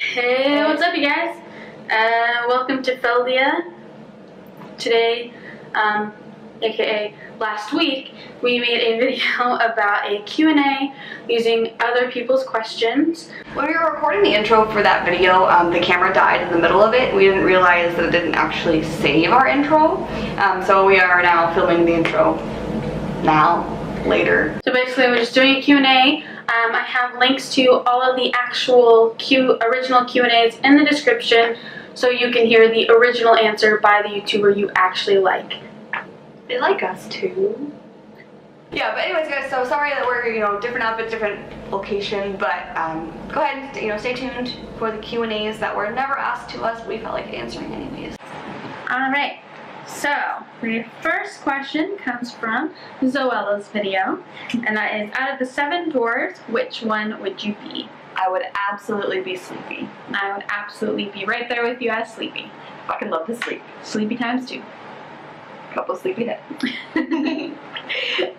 Hey, what's up, you guys? Welcome to Feldia. Today, aka last week, we made a video about a Q&A using other people's questions. When we were recording the intro for that video, the camera died in the middle of it. We didn't realize that it didn't actually save our intro, so we are now filming the intro later. So basically, we're just doing a Q&A. I have links to all of the actual original Q&As in the description, so you can hear the original answer by the YouTuber you actually like. They like us too. Yeah, but anyways, guys, so sorry that we're, different outfits, different location, but go ahead and, stay tuned for the Q&As that were never asked to us, but we felt like answering anyways. Alright, so the first question comes from Zoella's video, and that is, out of the 7 dwarves, which one would you be? I would absolutely be Sleepy. I would absolutely be right there with you as Sleepy. Fucking love to sleep. Sleepy times 2. Couple sleepy heads.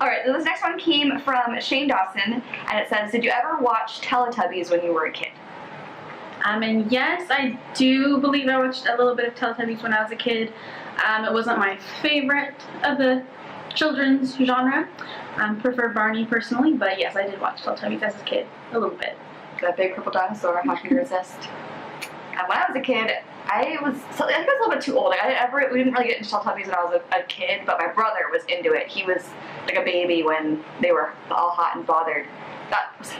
Alright, so this next one came from Shane Dawson, and it says, did you ever watch Teletubbies when you were a kid? And yes, I do believe I watched a little bit of Teletubbies when I was a kid. It wasn't my favorite of the children's genre. Prefer Barney personally, but yes, I did watch Teletubbies as a kid, a little bit. That big purple dinosaur, how can you resist? And when I was a kid, I think I was a little bit too old. We didn't really get into Teletubbies when I was a kid, but my brother was into it. He was like a baby when they were all hot and bothered. That was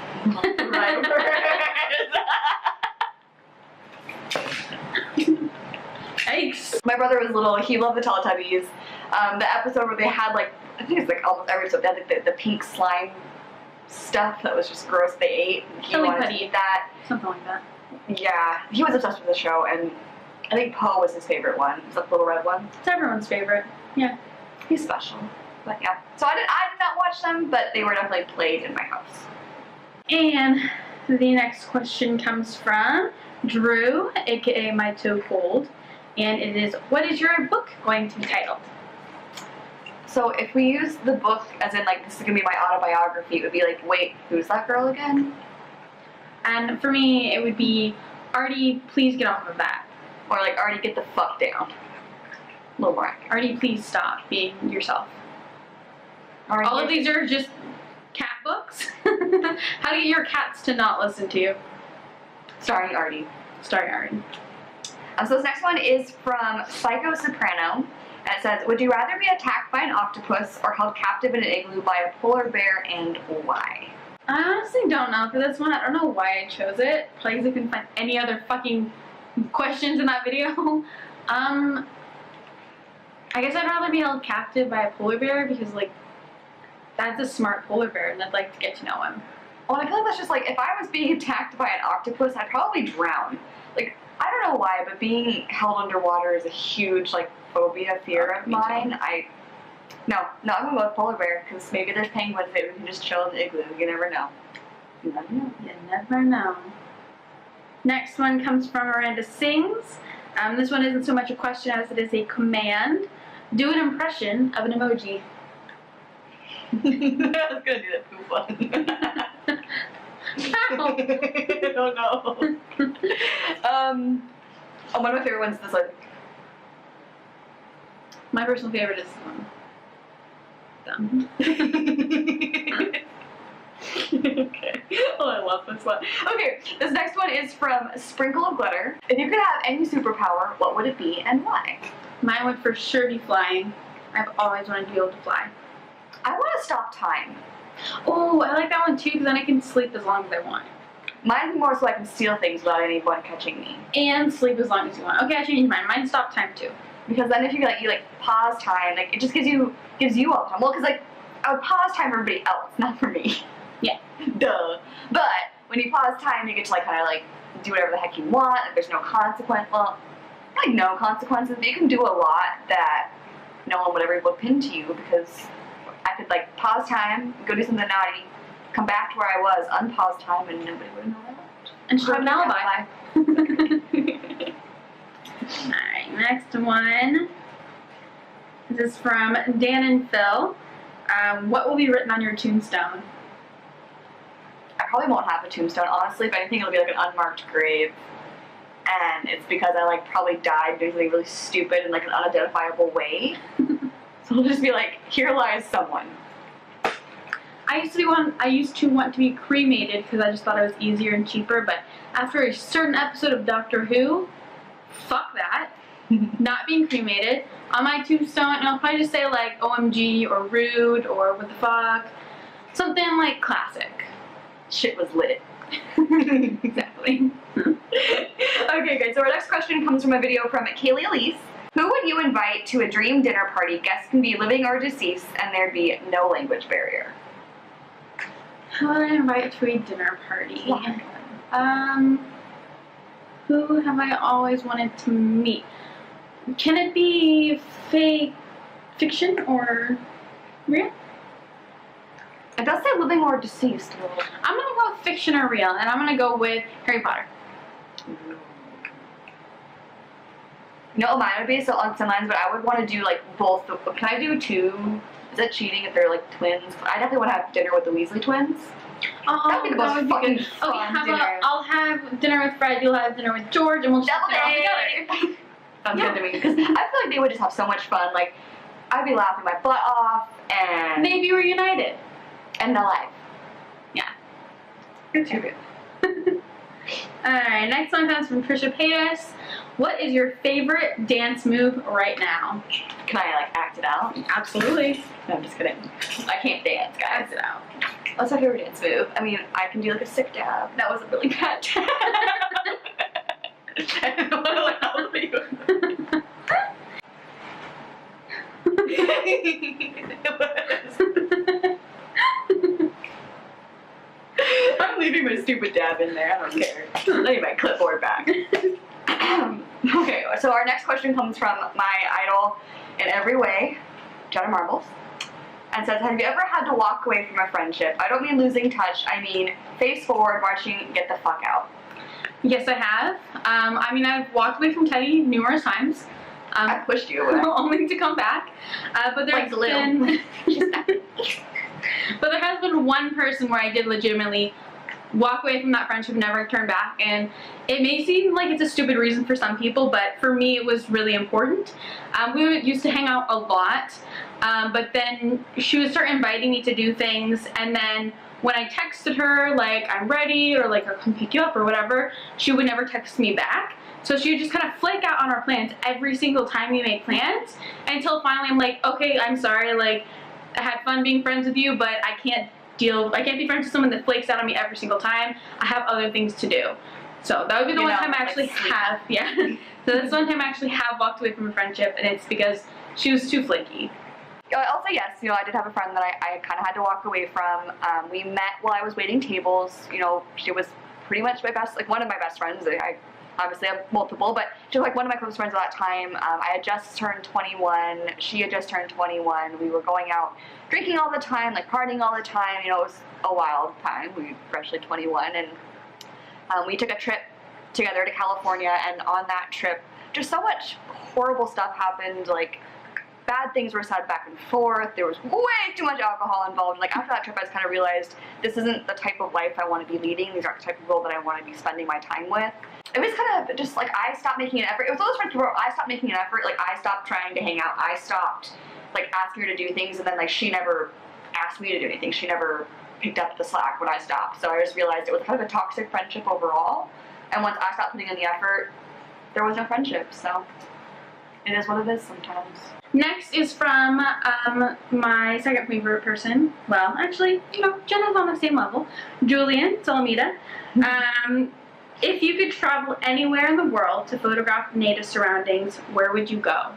the right word. Yikes. My brother was little. He loved the Teletubbies. The episode where they had I think it's like almost every episode, they had the pink slime stuff that was just gross. They ate. And he wanted to eat that. Something like that. Yeah, he was obsessed with the show, and I think Poe was his favorite one. It was the little red one. It's everyone's favorite. Yeah. He's special. But yeah. So I did not watch them, but they were definitely played in my house. And the next question comes from Drew, aka My Toe Cold. And it is, what is your book going to be titled? So if we use the book as in this is going to be my autobiography, it would be wait, who's that girl again? And for me, it would be, Artie, please get off of that. Or Artie, get the fuck down. A little more accurate. Artie, please stop being yourself. Artie, all of these are just cat books. How to get your cats to not listen to you. Starring Artie. Starring Artie. So this next one is from Psycho Soprano. And it says, would you rather be attacked by an octopus or held captive in an igloo by a polar bear, and why? I honestly don't know for this one. I don't know why I chose it. Probably because I couldn't find any other fucking questions in that video. I guess I'd rather be held captive by a polar bear because, that's a smart polar bear and I'd like to get to know him. Well, I feel like that's just if I was being attacked by an octopus, I'd probably drown. I don't know why, but being held underwater is a huge, fear of mine. No, I'm gonna go with polar bear, because maybe there's penguins that we can just chill in the igloo. You never know. You never know. You never know. Next one comes from Miranda Sings. This one isn't so much a question as it is a command. Do an impression of an emoji. I was gonna do that poop one. I don't know. One of my favorite ones is this one. My personal favorite is this one. Done. Okay. Oh, I love this one. Okay, this next one is from Sprinkle of Glitter. If you could have any superpower, what would it be and why? Mine would for sure be flying. I've always wanted to be able to fly. I want to stop time. Oh, I like that one too, because then I can sleep as long as I want. Mine's more so I can steal things without anyone catching me. And sleep as long as you want. Okay, I changed mine. Mine stop time too. Because then if you pause time, it just gives you all the time. Well, because I would pause time for everybody else, not for me. Yeah. Duh. But when you pause time, you get to do whatever the heck you want. There's no consequence. Well, no consequences, but you can do a lot that no one would ever whip into you, because I could pause time, go do something naughty, come back to where I was, unpause time, and nobody would know that. And just have an alibi. Alright, next one. This is from Dan and Phil. What will be written on your tombstone? I probably won't have a tombstone, honestly, but I think it'll be an unmarked grave. and it's because I like probably died doing something really stupid in like an unidentifiable way. So it'll just be like, here lies someone. I used to want to be cremated because I just thought it was easier and cheaper, but after a certain episode of Doctor Who, fuck that. Not being cremated. On my tombstone, and I'll probably just say like OMG or rude or what the fuck. Something like classic. Shit was lit. Exactly. Okay, good. So our next question comes from a video from Kaylee Elise. Who would you invite to a dream dinner party? Guests can be living or deceased, and there'd be no language barrier. Who would I invite to a dinner party? Who have I always wanted to meet? Can it be fiction or real? It does say living or deceased. I'm gonna go with fiction or real, and I'm gonna go with Harry Potter. You know what mine would be? So on some lines, but I would want to do like both. Can I do two? Is it cheating if they're like twins? I definitely want to have dinner with the Weasley twins. Oh, that would be the most fucking fun okay, how dinner. about I'll have dinner with Fred, you'll have dinner with George, and we'll just Double dinner all together. Sounds good to me, because I feel like they would just have so much fun. Like, I'd be laughing my butt off, and maybe reunited. And alive. Yeah. You're too good. Alright, next one comes from Trisha Paytas. What is your favorite dance move right now? Can I like act it out? Absolutely. No, I'm just kidding. I can't dance, guys. Act it out. What's my favorite dance move? I mean, I can do like a sick dab. That was a really bad dab. I don't know what to help you. I'm leaving my stupid dab in there. I don't care. I need my clipboard back. Okay, so our next question comes from my idol in every way, Jenna Marbles, and says, have you ever had to walk away from a friendship? I don't mean losing touch, I mean face forward, marching, get the fuck out. Yes, I have. I mean, I've walked away from Teddy numerous times. I pushed you away. Only to come back. But there's like glue. been... But there has been one person where I did legitimately walk away from that friendship, never turn back, and it may seem like it's a stupid reason for some people, but for me it was really important. We used to hang out a lot, but then she would start inviting me to do things, and then when I texted her like I'm ready or like I'll come pick you up or whatever, she would never text me back. So she would just kind of flake out on our plans every single time we made plans, until finally I'm like, okay, I'm sorry, like I had fun being friends with you, but I can't be friends with someone that flakes out on me every single time. I have other things to do. So that would be the one time I actually have, yeah. So that's the one time I actually have walked away from a friendship, and it's because she was too flaky. Also, yes, you know, I did have a friend that I kind of had to walk away from. We met while I was waiting tables. You know, she was pretty much my best, like one of my best friends. I obviously have multiple, but she was like one of my close friends at that time. I had just turned 21. She had just turned 21. We were going out drinking all the time, like partying all the time. You know, it was a wild time. We were freshly 21, and we took a trip together to California, and on that trip, just so much horrible stuff happened, like bad things were said back and forth. There was way too much alcohol involved. Like after that trip, I just kind of realized this isn't the type of life I want to be leading. These aren't the type of people that I want to be spending my time with. It was kind of just like I stopped making an effort. It was one of those friends where I stopped making an effort. Like I stopped trying to hang out. I stopped like asking her to do things, and then like she never asked me to do anything. She never picked up the slack when I stopped. So I just realized it was kind of a toxic friendship overall. And once I stopped putting in the effort, there was no friendship. So it is what it is sometimes. Next is from my second favorite person. Well, actually, you know, Jenna's on the same level. Julian Salamita. If you could travel anywhere in the world to photograph native surroundings, where would you go?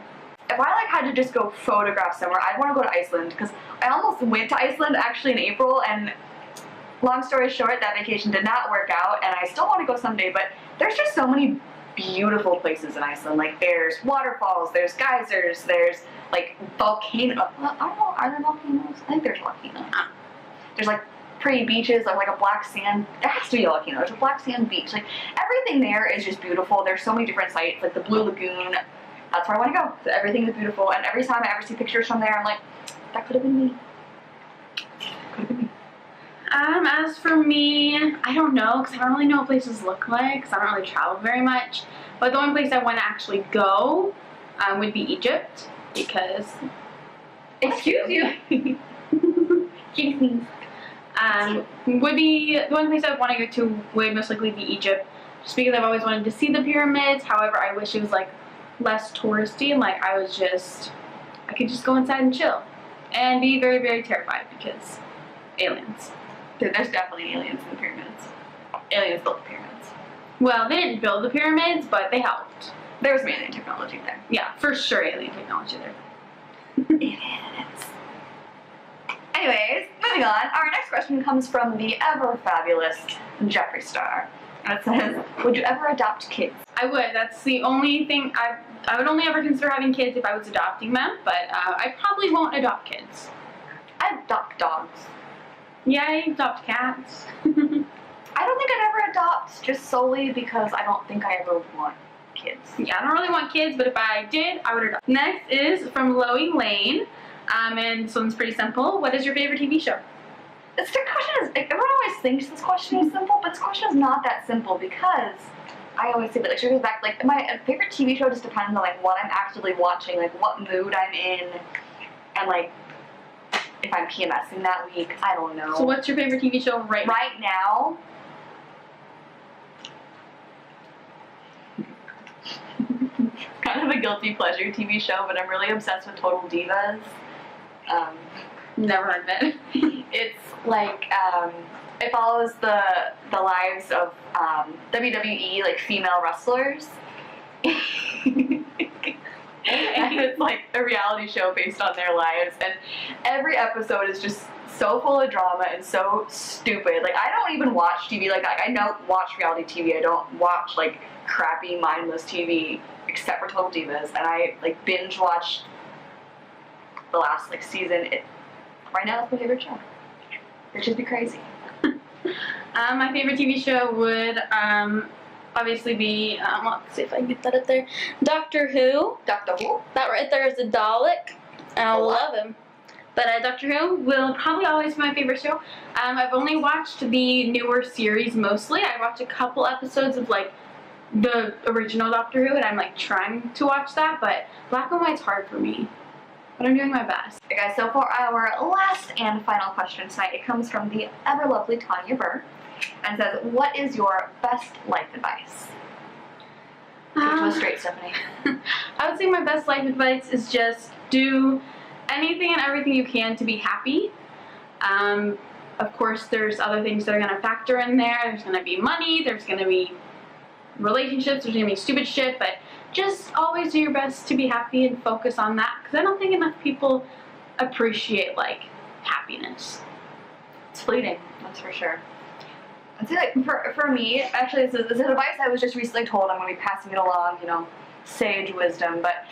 If I like had to just go photograph somewhere, I'd want to go to Iceland, because I almost went to Iceland actually in April, and long story short, that vacation did not work out, and I still want to go someday, but there's just so many beautiful places in Iceland. Like there's waterfalls, there's geysers, there's like volcanoes. I don't know, are there volcanoes? I think there's volcanoes. There's like pretty beaches, like a black sand. There has to be a volcano. There's a black sand beach. Like everything there is just beautiful. There's so many different sites, like the Blue Lagoon. That's where I want to go. So everything is beautiful, and every time I ever see pictures from there, I'm like, that could have been me. Could have been me. As for me, I don't know, because I don't really know what places look like, because I don't really travel very much. But the only place I want to actually go would be Egypt, because... Excuse you. Excuse me. Would be the one place I would want to go to would most likely be Egypt, just because I've always wanted to see the pyramids. However, I wish it was like less touristy and like I could just go inside and chill and be very, very terrified because aliens. Dude, there's definitely aliens in the pyramids. Aliens built the pyramids. Well, they didn't build the pyramids, but they helped. There was alien technology there. Yeah, for sure alien technology there. Aliens. Anyways, moving on. Our next question comes from the ever fabulous Jeffree Star. And it says, would you ever adopt kids? I would. That's the only thing I would only ever consider having kids if I was adopting them, but I probably won't adopt kids. I adopt dogs. Yeah, I adopt cats. I don't think I'd ever adopt, just solely because I don't think I ever want kids. Yeah, I don't really want kids, but if I did, I would adopt. Next is from Loey Lane, and this one's pretty simple. What is your favorite TV show? This question is, everyone always thinks this question is simple, but this question is not that simple because I always say that, like, she goes back, like, my favorite TV show just depends on, like, what I'm actively watching, like, what mood I'm in, and, like, if I'm PMSing that week, I don't know. So what's your favorite TV show right now? Right now? Kind of a guilty pleasure TV show, but I'm really obsessed with Total Divas. Never heard of it. It's like, it follows the lives of WWE, like, female wrestlers. And it's like a reality show based on their lives, and every episode is just so full of drama and so stupid. Like, I don't even watch TV. Like, I don't watch reality TV. I don't watch, like, crappy, mindless TV, except for Total Divas, and I, like, binge watched the last, like, season. Right now, it's my favorite show. It should be crazy. My favorite TV show would obviously be, let's see if I can get that up there, Doctor Who. Doctor Who? That right there is a Dalek. I love him. But Doctor Who will probably always be my favorite show. I've only watched the newer series mostly. I watched a couple episodes of, like, the original Doctor Who, and I'm, like, trying to watch that, but black and white's hard for me. But I'm doing my best. Okay, guys, so for our last and final question tonight, it comes from the ever lovely Tanya Burr, and says, what is your best life advice? Straight, Stephanie. I would say my best life advice is just do anything and everything you can to be happy. Of course, there's other things that are going to factor in there. There's going to be money, there's going to be relationships, there's going to be stupid shit, but just always do your best to be happy and focus on that, because I don't think enough people appreciate, like, happiness. It's fleeting, that's for sure. I'd say, like, for me, actually, this is advice I was just recently told. I'm going to be passing it along, you know, sage wisdom, but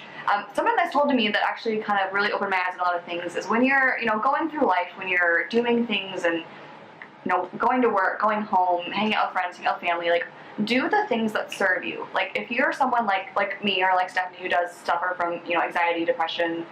something that's told to me that actually kind of really opened my eyes on a lot of things is when you're, you know, going through life, when you're doing things and, you know, going to work, going home, hanging out with friends, hanging out with family, like, do the things that serve you. Like, if you're someone like me or like Stephanie who does suffer from, you know, anxiety, depression,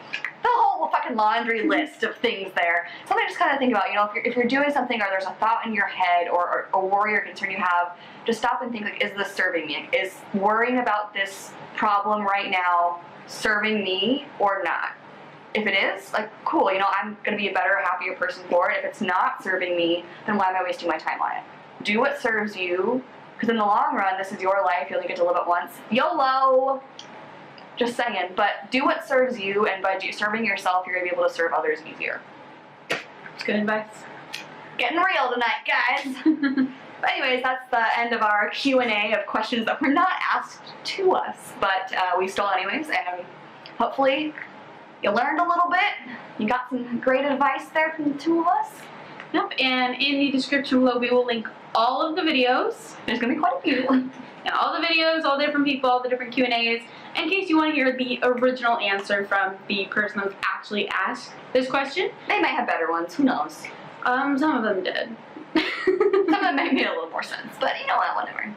the whole fucking laundry list of things there, something to just kind of think about, you know, if you're doing something or there's a thought in your head or a worry or concern you have, just stop and think, like, is this serving me? Is worrying about this problem right now serving me or not? If it is, like, cool, you know, I'm going to be a better, happier person for it. If it's not serving me, then why am I wasting my time on it? Do what serves you, because in the long run, this is your life. You only get to live it once. YOLO! Just saying. But do what serves you, and by serving yourself, you're going to be able to serve others easier. It's good advice. Getting real tonight, guys! But anyways, that's the end of our Q&A of questions that were not asked to us, but we stole anyways, and hopefully you learned a little bit. You got some great advice there from the two of us. Yep, and in the description below, we will link all of the videos. There's going to be quite a few. Yeah, all the videos, all the different people, all the different Q&As, in case you want to hear the original answer from the person who's actually asked this question. They might have better ones, who knows? Some of them did. Some of them may make a little more sense, but you know what, whatever.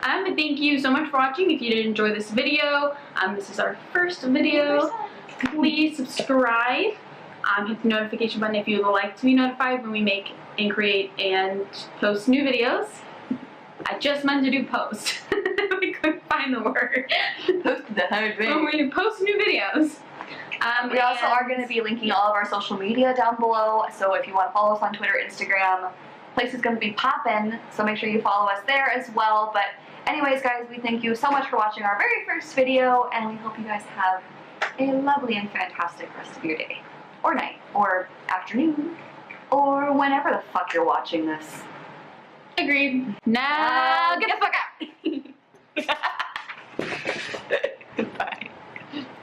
But thank you so much for watching. If you did enjoy this video, this is our first video. Please subscribe. Hit the notification button if you would like to be notified when we make and create and post new videos. I just meant to do post. I couldn't find the word. Post the hard way. When we post new videos. We also are going to be linking all of our social media down below, so if you want to follow us on Twitter, Instagram, place is going to be poppin', so make sure you follow us there as well. But anyways, guys, we thank you so much for watching our very first video, and we hope you guys have a lovely and fantastic rest of your day, or night, or afternoon, or whenever the fuck you're watching this. Agreed. Now get the fuck out.